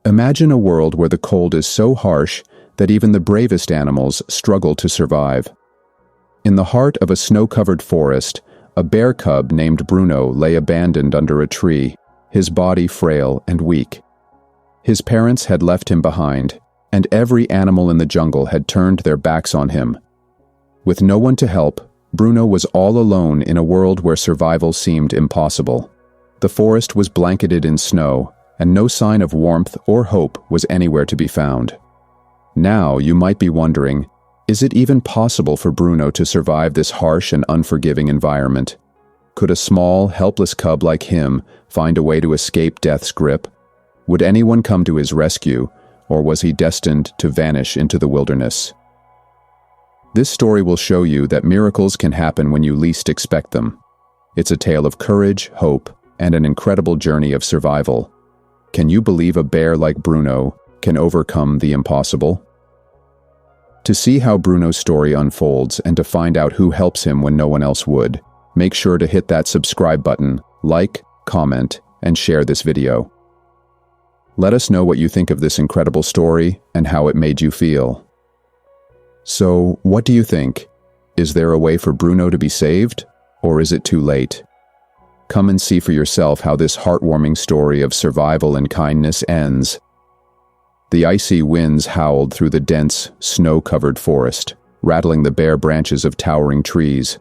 Imagine a world where the cold is so harsh that even the bravest animals struggle to survive. In the heart of a snow-covered forest, a bear cub named Bruno lay abandoned under a tree, his body frail and weak. His parents had left him behind, and every animal in the jungle had turned their backs on him. With no one to help, Bruno was all alone in a world where survival seemed impossible. The forest was blanketed in snow, and no sign of warmth or hope was anywhere to be found. Now you might be wondering, is it even possible for Bruno to survive this harsh and unforgiving environment? Could a small, helpless cub like him find a way to escape death's grip? Would anyone come to his rescue, or was he destined to vanish into the wilderness? This story will show you that miracles can happen when you least expect them. It's a tale of courage, hope, and an incredible journey of survival. Can you believe a bear like Bruno can overcome the impossible? To see how Bruno's story unfolds and to find out who helps him when no one else would, make sure to hit that subscribe button, like, comment, and share this video. Let us know what you think of this incredible story and how it made you feel. So, what do you think? Is there a way for Bruno to be saved, or is it too late? Come and see for yourself how this heartwarming story of survival and kindness ends. The icy winds howled through the dense, snow-covered forest, rattling the bare branches of towering trees.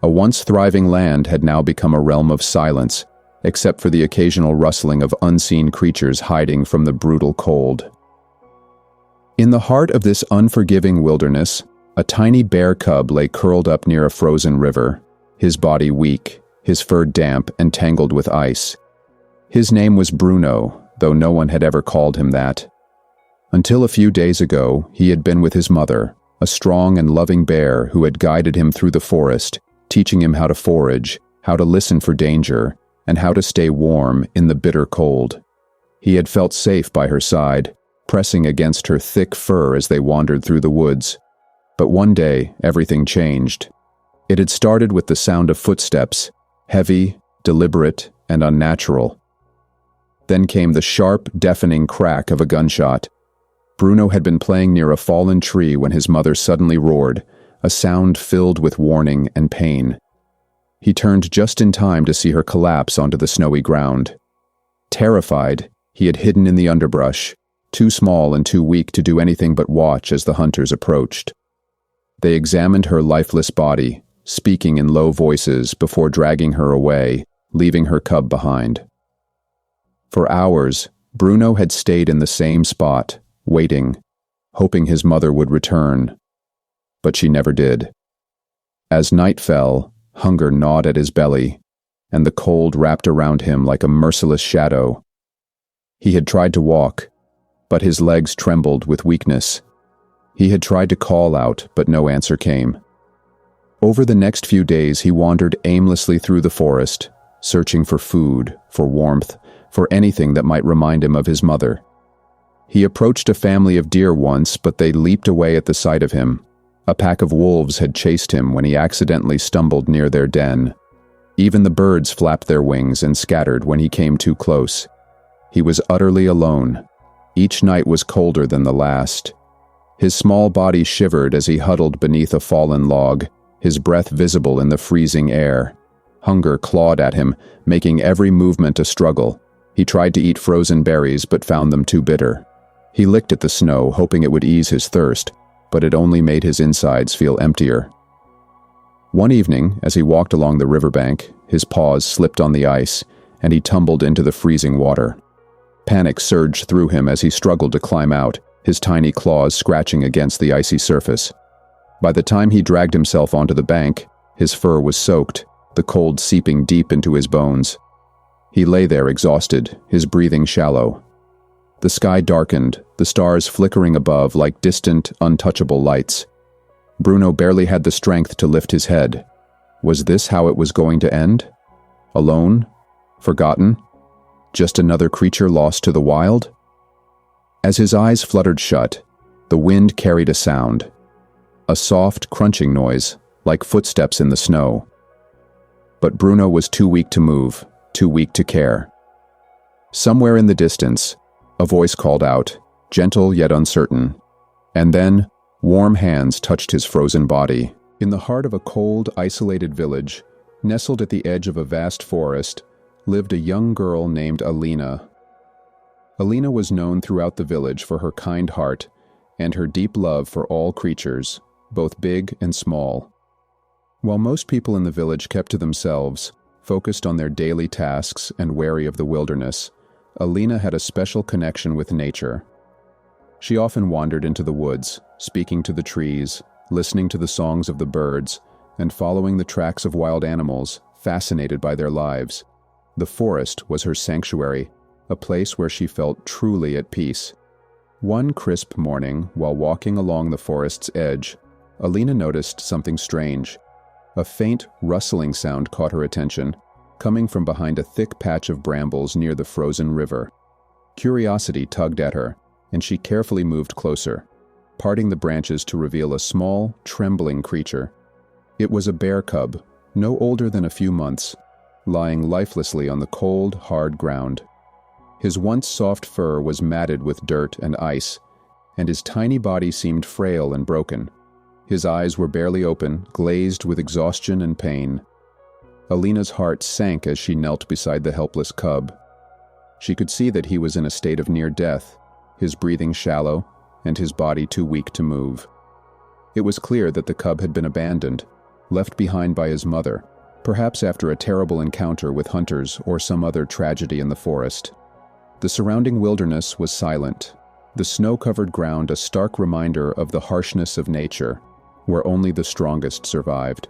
A once thriving land had now become a realm of silence, except for the occasional rustling of unseen creatures hiding from the brutal cold. In the heart of this unforgiving wilderness, a tiny bear cub lay curled up near a frozen river, his body weak, his fur damp and tangled with ice. His name was Bruno, though no one had ever called him that. Until a few days ago, he had been with his mother, a strong and loving bear who had guided him through the forest, teaching him how to forage, how to listen for danger, and how to stay warm in the bitter cold. He had felt safe by her side, pressing against her thick fur as they wandered through the woods. But one day, everything changed. It had started with the sound of footsteps, heavy, deliberate, and unnatural. Then came the sharp, deafening crack of a gunshot. Bruno had been playing near a fallen tree when his mother suddenly roared, a sound filled with warning and pain. He turned just in time to see her collapse onto the snowy ground. Terrified, he had hidden in the underbrush, too small and too weak to do anything but watch as the hunters approached. They examined her lifeless body, speaking in low voices before dragging her away, leaving her cub behind. For hours, Bruno had stayed in the same spot, waiting, hoping his mother would return. But she never did. As night fell, hunger gnawed at his belly, and the cold wrapped around him like a merciless shadow. He had tried to walk, but his legs trembled with weakness. He had tried to call out, but no answer came. Over the next few days, he wandered aimlessly through the forest, searching for food, for warmth, for anything that might remind him of his mother. He approached a family of deer once, but they leaped away at the sight of him. A pack of wolves had chased him when he accidentally stumbled near their den. Even the birds flapped their wings and scattered when he came too close. He was utterly alone. Each night was colder than the last. His small body shivered as he huddled beneath a fallen log, his breath visible in the freezing air. Hunger clawed at him, making every movement a struggle. He tried to eat frozen berries but found them too bitter. He licked at the snow, hoping it would ease his thirst, but it only made his insides feel emptier. One evening, as he walked along the riverbank, his paws slipped on the ice, and he tumbled into the freezing water. Panic surged through him as he struggled to climb out, his tiny claws scratching against the icy surface. By the time he dragged himself onto the bank, his fur was soaked, the cold seeping deep into his bones. He lay there exhausted, his breathing shallow. The sky darkened, the stars flickering above like distant, untouchable lights. Bruno barely had the strength to lift his head. Was this how it was going to end? Alone? Forgotten? Just another creature lost to the wild? As his eyes fluttered shut, the wind carried a sound. A soft, crunching noise, like footsteps in the snow. But Bruno was too weak to move, too weak to care. Somewhere in the distance, A voice called out, gentle yet uncertain. And then, warm hands touched his frozen body. In the heart of a cold, isolated village, nestled at the edge of a vast forest, lived a young girl named Alina. Alina was known throughout the village for her kind heart and her deep love for all creatures, both big and small. While most people in the village kept to themselves, focused on their daily tasks and wary of the wilderness, Alina had a special connection with nature. She often wandered into the woods, speaking to the trees, listening to the songs of the birds, and following the tracks of wild animals, fascinated by their lives. The forest was her sanctuary, a place where she felt truly at peace. One crisp morning, while walking along the forest's edge, Alina noticed something strange. A faint, rustling sound caught her attention, coming from behind a thick patch of brambles near the frozen river. Curiosity tugged at her, and she carefully moved closer, parting the branches to reveal a small, trembling creature. It was a bear cub, no older than a few months, lying lifelessly on the cold, hard ground. His once soft fur was matted with dirt and ice, and his tiny body seemed frail and broken. His eyes were barely open, glazed with exhaustion and pain. Alina's heart sank as she knelt beside the helpless cub. She could see that he was in a state of near death, his breathing shallow, and his body too weak to move. It was clear that the cub had been abandoned, left behind by his mother, perhaps after a terrible encounter with hunters or some other tragedy in the forest. The surrounding wilderness was silent, the snow-covered ground a stark reminder of the harshness of nature, where only the strongest survived.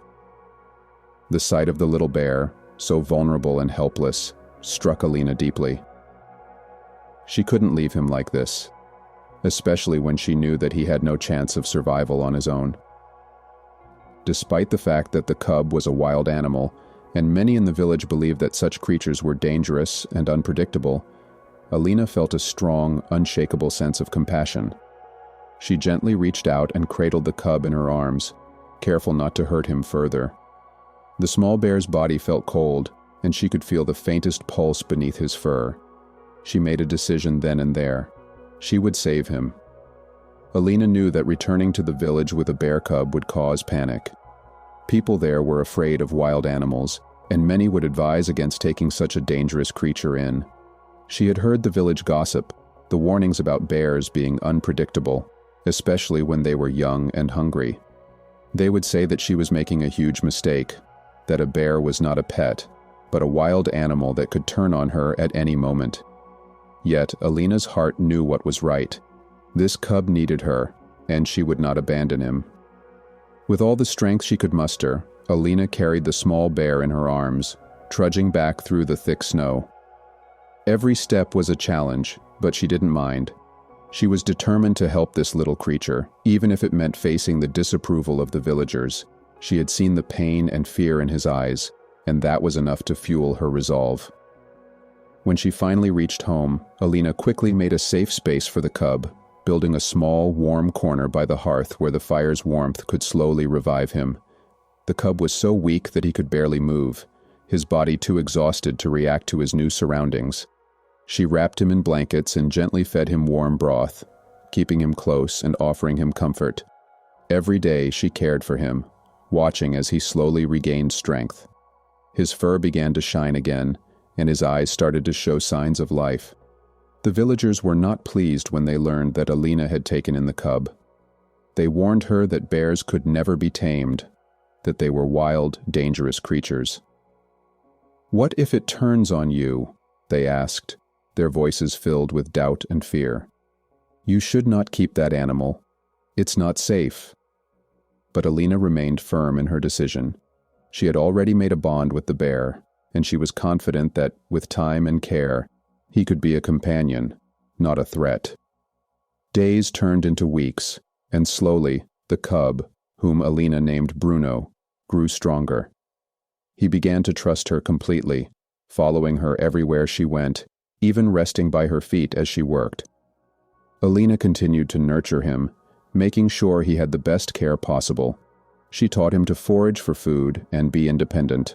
The sight of the little bear, so vulnerable and helpless, struck Alina deeply. She couldn't leave him like this, especially when she knew that he had no chance of survival on his own. Despite the fact that the cub was a wild animal, and many in the village believed that such creatures were dangerous and unpredictable, Alina felt a strong, unshakable sense of compassion. She gently reached out and cradled the cub in her arms, careful not to hurt him further. The small bear's body felt cold, and she could feel the faintest pulse beneath his fur. She made a decision then and there. She would save him. Alina knew that returning to the village with a bear cub would cause panic. People there were afraid of wild animals, and many would advise against taking such a dangerous creature in. She had heard the village gossip, the warnings about bears being unpredictable, especially when they were young and hungry. They would say that she was making a huge mistake, that a bear was not a pet, but a wild animal that could turn on her at any moment. Yet Alina's heart knew what was right. This cub needed her, and she would not abandon him. With all the strength she could muster, Alina carried the small bear in her arms, trudging back through the thick snow. Every step was a challenge, but she didn't mind. She was determined to help this little creature, even if it meant facing the disapproval of the villagers. She had seen the pain and fear in his eyes, and that was enough to fuel her resolve. When she finally reached home, Alina quickly made a safe space for the cub, building a small, warm corner by the hearth where the fire's warmth could slowly revive him. The cub was so weak that he could barely move, his body too exhausted to react to his new surroundings. She wrapped him in blankets and gently fed him warm broth, keeping him close and offering him comfort. Every day she cared for him, watching as he slowly regained strength. His fur began to shine again, and his eyes started to show signs of life. The villagers were not pleased when they learned that Alina had taken in the cub. They warned her that bears could never be tamed, that they were wild, dangerous creatures. "What if it turns on you?" they asked, their voices filled with doubt and fear. "You should not keep that animal. It's not safe." But Alina remained firm in her decision. She had already made a bond with the bear, and she was confident that, with time and care, he could be a companion, not a threat. Days turned into weeks, and slowly, the cub, whom Alina named Bruno, grew stronger. He began to trust her completely, following her everywhere she went, even resting by her feet as she worked. Alina continued to nurture him, making sure he had the best care possible. She taught him to forage for food and be independent,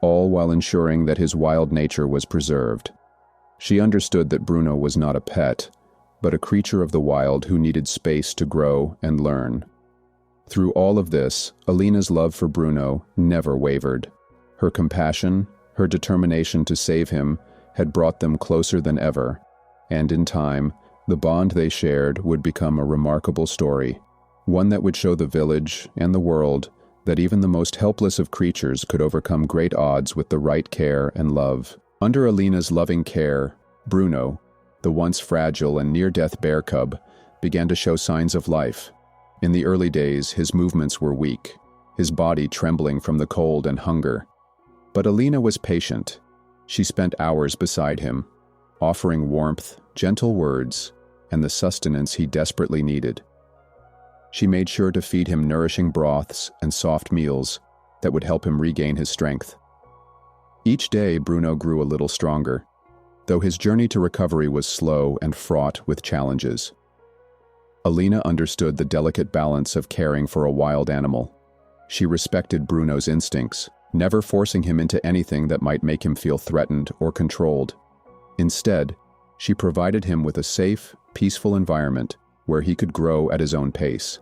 all while ensuring that his wild nature was preserved. She understood that Bruno was not a pet, but a creature of the wild who needed space to grow and learn. Through all of this, Alina's love for Bruno never wavered. Her compassion, her determination to save him, had brought them closer than ever, and in time, the bond they shared would become a remarkable story, one that would show the village and the world that even the most helpless of creatures could overcome great odds with the right care and love. Under Alina's loving care, Bruno, the once fragile and near-death bear cub, began to show signs of life. In the early days, his movements were weak, his body trembling from the cold and hunger. But Alina was patient. She spent hours beside him, offering warmth, gentle words, and the sustenance he desperately needed. She made sure to feed him nourishing broths and soft meals that would help him regain his strength. Each day, Bruno grew a little stronger, though his journey to recovery was slow and fraught with challenges. Alina understood the delicate balance of caring for a wild animal. She respected Bruno's instincts, never forcing him into anything that might make him feel threatened or controlled. Instead, she provided him with a safe, peaceful environment where he could grow at his own pace.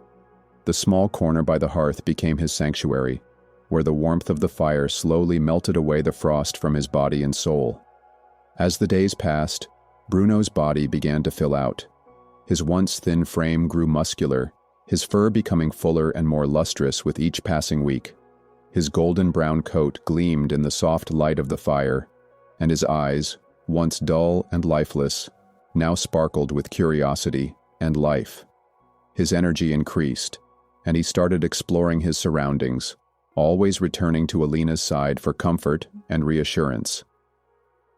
The small corner by the hearth became his sanctuary, where the warmth of the fire slowly melted away the frost from his body and soul. As the days passed, Bruno's body began to fill out. His once thin frame grew muscular, his fur becoming fuller and more lustrous with each passing week. His golden brown coat gleamed in the soft light of the fire, and his eyes, once dull and lifeless, now sparkled with curiosity and life. His energy increased, and he started exploring his surroundings, always returning to Alina's side for comfort and reassurance.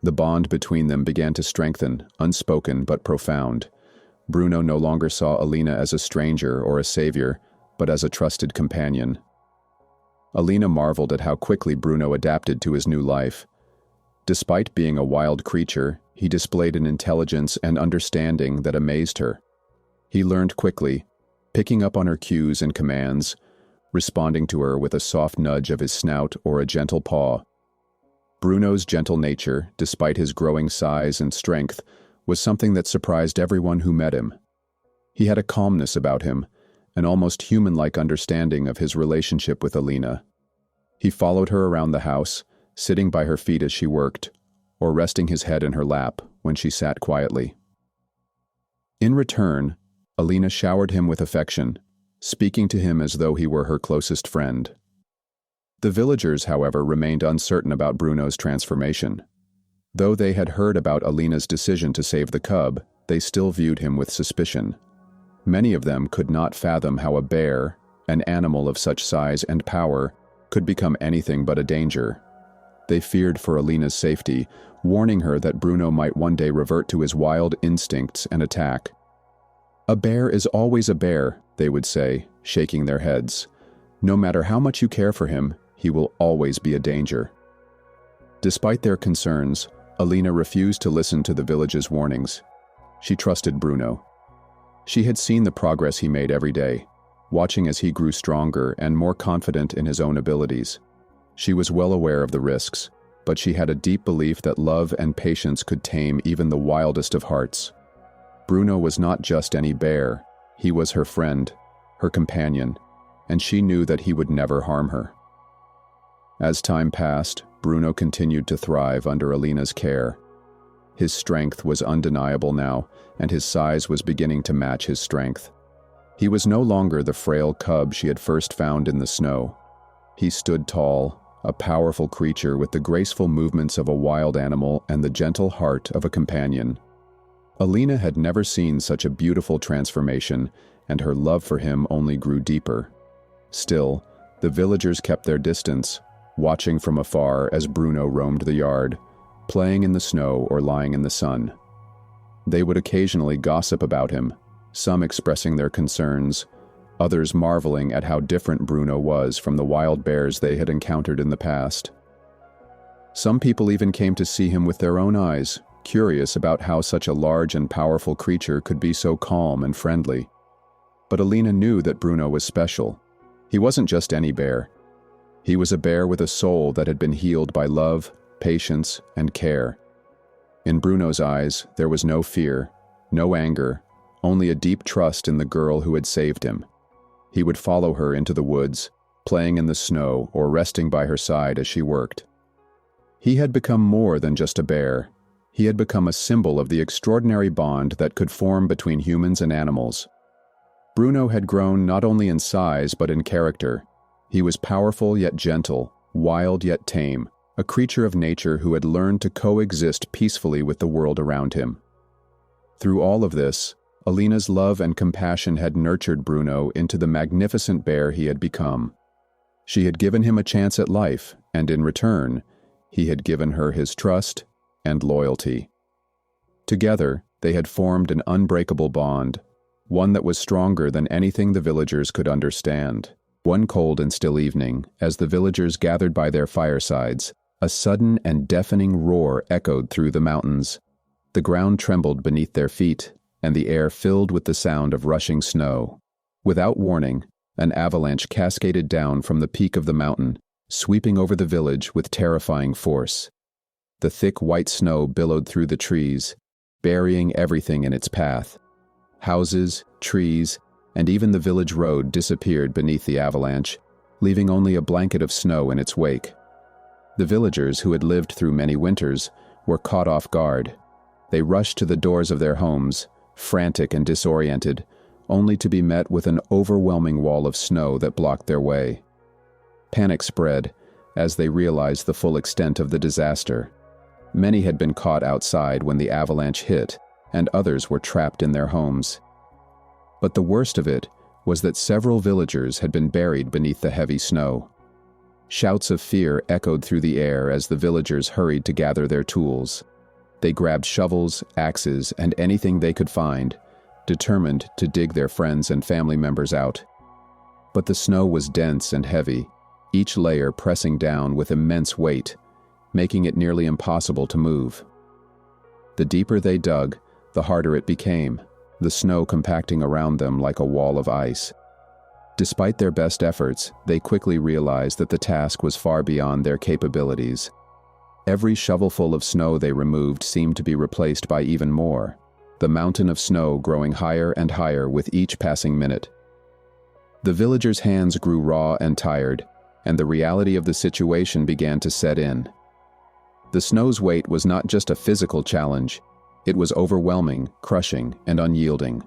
The bond between them began to strengthen, unspoken but profound. Bruno no longer saw Alina as a stranger or a savior, but as a trusted companion. Alina marveled at how quickly Bruno adapted to his new life. Despite being a wild creature, he displayed an intelligence and understanding that amazed her. He learned quickly, picking up on her cues and commands, responding to her with a soft nudge of his snout or a gentle paw. Bruno's gentle nature, despite his growing size and strength, was something that surprised everyone who met him. He had a calmness about him, an almost human-like understanding of his relationship with Alina. He followed her around the house, sitting by her feet as she worked, or resting his head in her lap when she sat quietly. In return, Alina showered him with affection, speaking to him as though he were her closest friend. The villagers, however, remained uncertain about Bruno's transformation. Though they had heard about Alina's decision to save the cub, they still viewed him with suspicion. Many of them could not fathom how a bear, an animal of such size and power, could become anything but a danger. They feared for Alina's safety, warning her that Bruno might one day revert to his wild instincts and attack. "A bear is always a bear," they would say, shaking their heads. "No matter how much you care for him, he will always be a danger." Despite their concerns, Alina refused to listen to the village's warnings. She trusted Bruno. She had seen the progress he made every day, watching as he grew stronger and more confident in his own abilities. She was well aware of the risks, but she had a deep belief that love and patience could tame even the wildest of hearts. Bruno was not just any bear, he was her friend, her companion, and she knew that he would never harm her. As time passed, Bruno continued to thrive under Alina's care. His strength was undeniable now, and his size was beginning to match his strength. He was no longer the frail cub she had first found in the snow. He stood tall, a powerful creature with the graceful movements of a wild animal and the gentle heart of a companion. Alina had never seen such a beautiful transformation, and her love for him only grew deeper. Still, the villagers kept their distance, watching from afar as Bruno roamed the yard, playing in the snow or lying in the sun. They would occasionally gossip about him, some expressing their concerns, others marveling at how different Bruno was from the wild bears they had encountered in the past. Some people even came to see him with their own eyes, curious about how such a large and powerful creature could be so calm and friendly. But Alina knew that Bruno was special. He wasn't just any bear. He was a bear with a soul that had been healed by love, patience, and care. In Bruno's eyes, there was no fear, no anger, only a deep trust in the girl who had saved him. He would follow her into the woods, playing in the snow or resting by her side as she worked. He had become more than just a bear. He had become a symbol of the extraordinary bond that could form between humans and animals. Bruno had grown not only in size but in character. He was powerful yet gentle, wild yet tame, a creature of nature who had learned to coexist peacefully with the world around him. Through all of this, Alina's love and compassion had nurtured Bruno into the magnificent bear he had become. She had given him a chance at life, and in return, he had given her his trust and loyalty. Together, they had formed an unbreakable bond, one that was stronger than anything the villagers could understand. One cold and still evening, as the villagers gathered by their firesides, a sudden and deafening roar echoed through the mountains. The ground trembled beneath their feet, and the air filled with the sound of rushing snow. Without warning, an avalanche cascaded down from the peak of the mountain, sweeping over the village with terrifying force. The thick white snow billowed through the trees, burying everything in its path. Houses, trees, and even the village road disappeared beneath the avalanche, leaving only a blanket of snow in its wake. The villagers, who had lived through many winters, were caught off guard. They rushed to the doors of their homes, frantic and disoriented, only to be met with an overwhelming wall of snow that blocked their way. Panic spread as they realized the full extent of the disaster. Many had been caught outside when the avalanche hit, and others were trapped in their homes. But the worst of it was that several villagers had been buried beneath the heavy snow. Shouts of fear echoed through the air as the villagers hurried to gather their tools. They grabbed shovels, axes, and anything they could find, determined to dig their friends and family members out. But the snow was dense and heavy, each layer pressing down with immense weight, making it nearly impossible to move. The deeper they dug, the harder it became, the snow compacting around them like a wall of ice. Despite their best efforts, they quickly realized that the task was far beyond their capabilities. Every shovelful of snow they removed seemed to be replaced by even more, the mountain of snow growing higher and higher with each passing minute. The villagers' hands grew raw and tired, and the reality of the situation began to set in. The snow's weight was not just a physical challenge, it was overwhelming, crushing, and unyielding.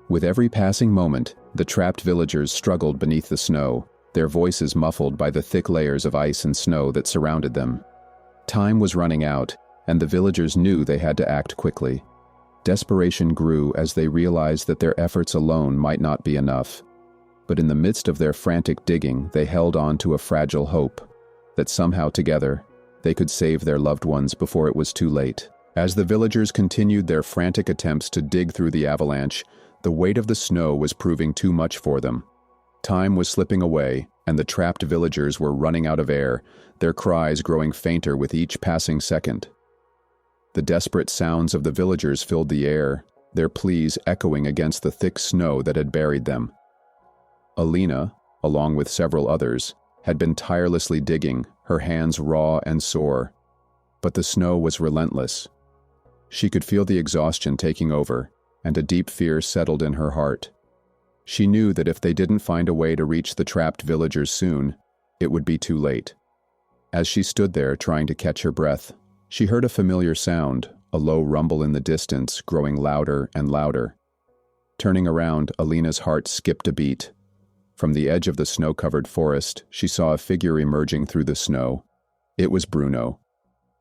With every passing moment, the trapped villagers struggled beneath the snow, their voices muffled by the thick layers of ice and snow that surrounded them. Time was running out, and the villagers knew they had to act quickly. Desperation grew as they realized that their efforts alone might not be enough. But in the midst of their frantic digging, they held on to a fragile hope that somehow together, they could save their loved ones before it was too late. As the villagers continued their frantic attempts to dig through the avalanche, the weight of the snow was proving too much for them. Time was slipping away, and the trapped villagers were running out of air, their cries growing fainter with each passing second. The desperate sounds of the villagers filled the air, their pleas echoing against the thick snow that had buried them. Alina, along with several others, had been tirelessly digging, her hands raw and sore. But the snow was relentless. She could feel the exhaustion taking over, and a deep fear settled in her heart. She knew that if they didn't find a way to reach the trapped villagers soon, it would be too late. As she stood there trying to catch her breath, she heard a familiar sound, a low rumble in the distance, growing louder and louder. Turning around, Alina's heart skipped a beat. From the edge of the snow-covered forest, she saw a figure emerging through the snow. It was Bruno.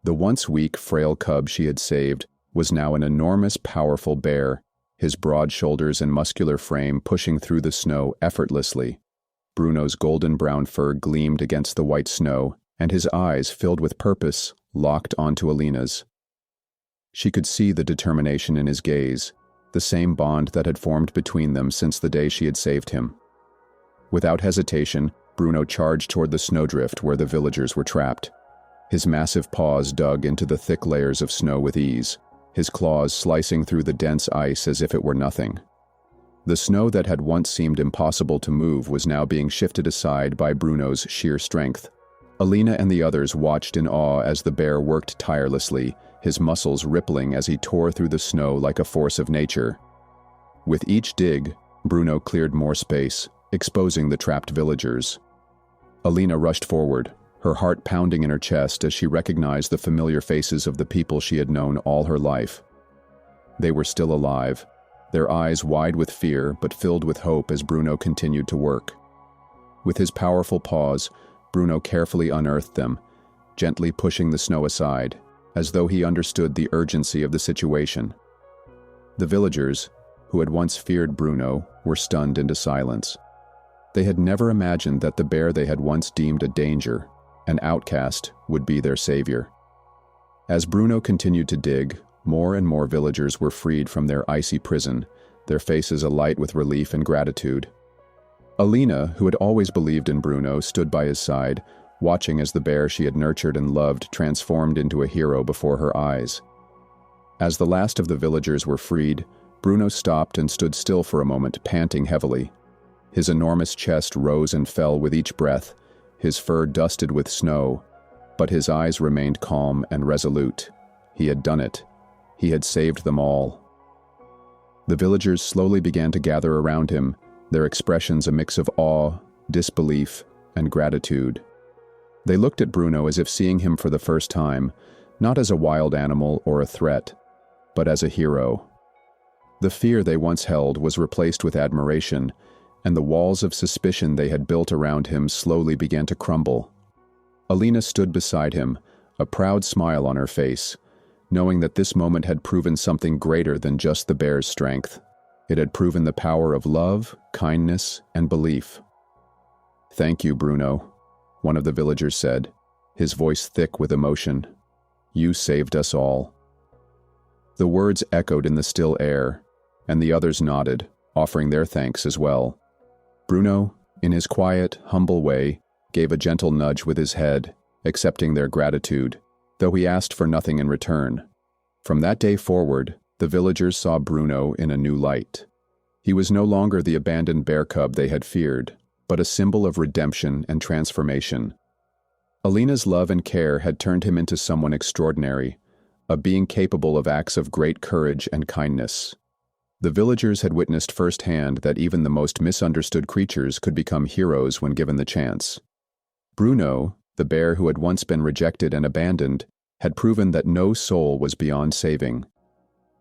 The once weak, frail cub she had saved was now an enormous, powerful bear, his broad shoulders and muscular frame pushing through the snow effortlessly. Bruno's golden-brown fur gleamed against the white snow, and his eyes, filled with purpose, locked onto Alina's. She could see the determination in his gaze, the same bond that had formed between them since the day she had saved him. Without hesitation, Bruno charged toward the snowdrift where the villagers were trapped. His massive paws dug into the thick layers of snow with ease, his claws slicing through the dense ice as if it were nothing. The snow that had once seemed impossible to move was now being shifted aside by Bruno's sheer strength. Alina and the others watched in awe as the bear worked tirelessly, his muscles rippling as he tore through the snow like a force of nature. With each dig, Bruno cleared more space, exposing the trapped villagers. Alina rushed forward, her heart pounding in her chest as she recognized the familiar faces of the people she had known all her life. They were still alive, their eyes wide with fear but filled with hope as Bruno continued to work. With his powerful paws, Bruno carefully unearthed them, gently pushing the snow aside, as though he understood the urgency of the situation. The villagers, who had once feared Bruno, were stunned into silence. They had never imagined that the bear they had once deemed a danger, an outcast, would be their savior. As Bruno continued to dig, more and more villagers were freed from their icy prison, their faces alight with relief and gratitude. Alina, who had always believed in Bruno, stood by his side, watching as the bear she had nurtured and loved transformed into a hero before her eyes. As the last of the villagers were freed, Bruno stopped and stood still for a moment, panting heavily. His enormous chest rose and fell with each breath, his fur dusted with snow, but his eyes remained calm and resolute. He had done it. He had saved them all. The villagers slowly began to gather around him, their expressions a mix of awe, disbelief, and gratitude. They looked at Bruno as if seeing him for the first time, not as a wild animal or a threat, but as a hero. The fear they once held was replaced with admiration, and the walls of suspicion they had built around him slowly began to crumble. Alina stood beside him, a proud smile on her face, knowing that this moment had proven something greater than just the bear's strength. It had proven the power of love, kindness, and belief. "Thank you, Bruno," one of the villagers said, his voice thick with emotion. "You saved us all." The words echoed in the still air, and the others nodded, offering their thanks as well. Bruno, in his quiet, humble way, gave a gentle nudge with his head, accepting their gratitude, though he asked for nothing in return. From that day forward, the villagers saw Bruno in a new light. He was no longer the abandoned bear cub they had feared, but a symbol of redemption and transformation. Alina's love and care had turned him into someone extraordinary, a being capable of acts of great courage and kindness. The villagers had witnessed firsthand that even the most misunderstood creatures could become heroes when given the chance. Bruno, the bear who had once been rejected and abandoned, had proven that no soul was beyond saving.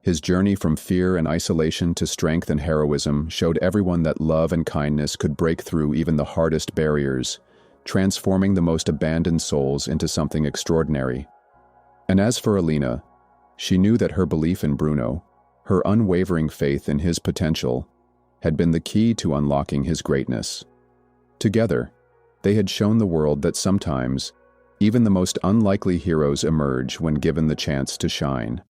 His journey from fear and isolation to strength and heroism showed everyone that love and kindness could break through even the hardest barriers, transforming the most abandoned souls into something extraordinary. And as for Alina, she knew that her belief in Bruno, her unwavering faith in his potential, had been the key to unlocking his greatness. Together, they had shown the world that sometimes, even the most unlikely heroes emerge when given the chance to shine.